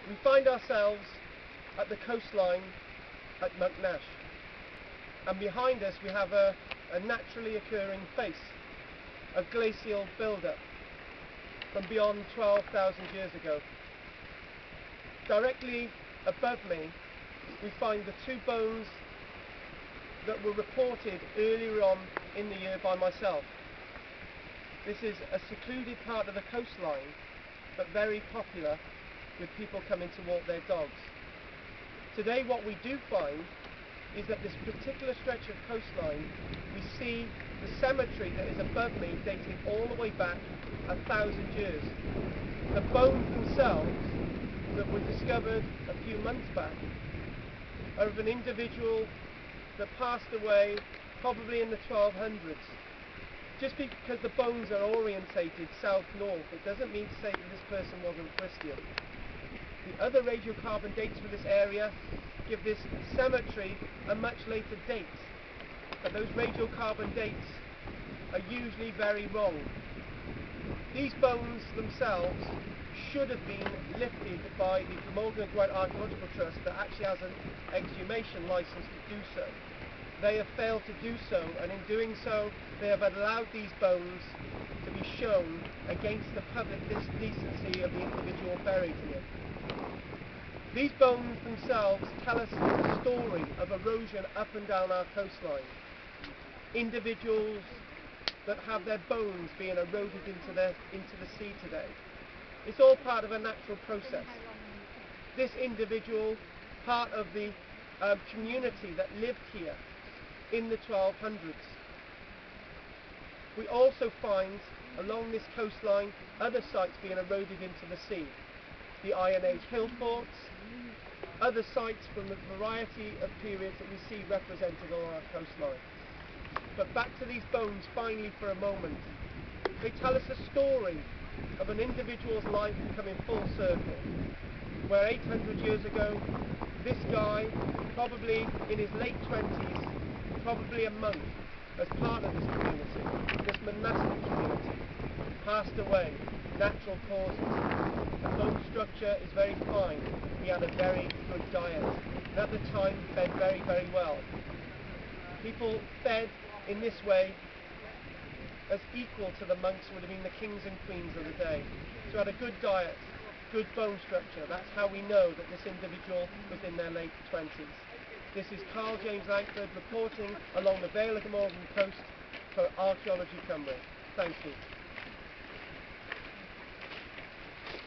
We find ourselves at the coastline at Monknash, and behind us we have a naturally occurring face, a glacial build-up from beyond 12,000 years ago. Directly above me we find the two bones that were reported earlier on in the year by myself. This is a secluded part of the coastline, but very popular with people coming to walk their dogs. Today what we do find is that this particular stretch of coastline, we see the cemetery that is above me dating all the way back 1,000 years. The bones themselves that were discovered a few months back are of an individual that passed away probably in the 1200s. Just because the bones are orientated south-north, it doesn't mean to say that this person wasn't Christian. The other radiocarbon dates for this area give this cemetery a much later date, but those radiocarbon dates are usually very wrong. These bones themselves should have been lifted by the Glamorgan-Gwent Archaeological Trust that actually has an exhumation license to do so. They have failed to do so, and in doing so they have allowed these bones to be shown against the public decency of the individual buried here. These bones themselves tell us the story of erosion up and down our coastline. Individuals that have their bones being eroded into the sea today. It's all part of a natural process. This individual, part of the community that lived here in the 1200s. We also find along this coastline other sites being eroded into the sea. The Iron Age hill forts, other sites from a variety of periods that we see represented on our coastline. But back to these bones finally for a moment. They tell us a story of an individual's life coming full circle, where 800 years ago this guy, probably in his late 20s, probably a monk as part of this community, this monastic community, passed away, natural causes. The bone structure is very fine. He had a very good diet, and at the time fed very, very well. People fed in this way as equal to the monks would have been the kings and queens of the day. So had a good diet, good bone structure. That's how we know that this individual was in their late 20s. This is KARL-JAMES LANGFORD reporting along the Vale of Glamorgan coast for Archaeology CYMRU. Thank you.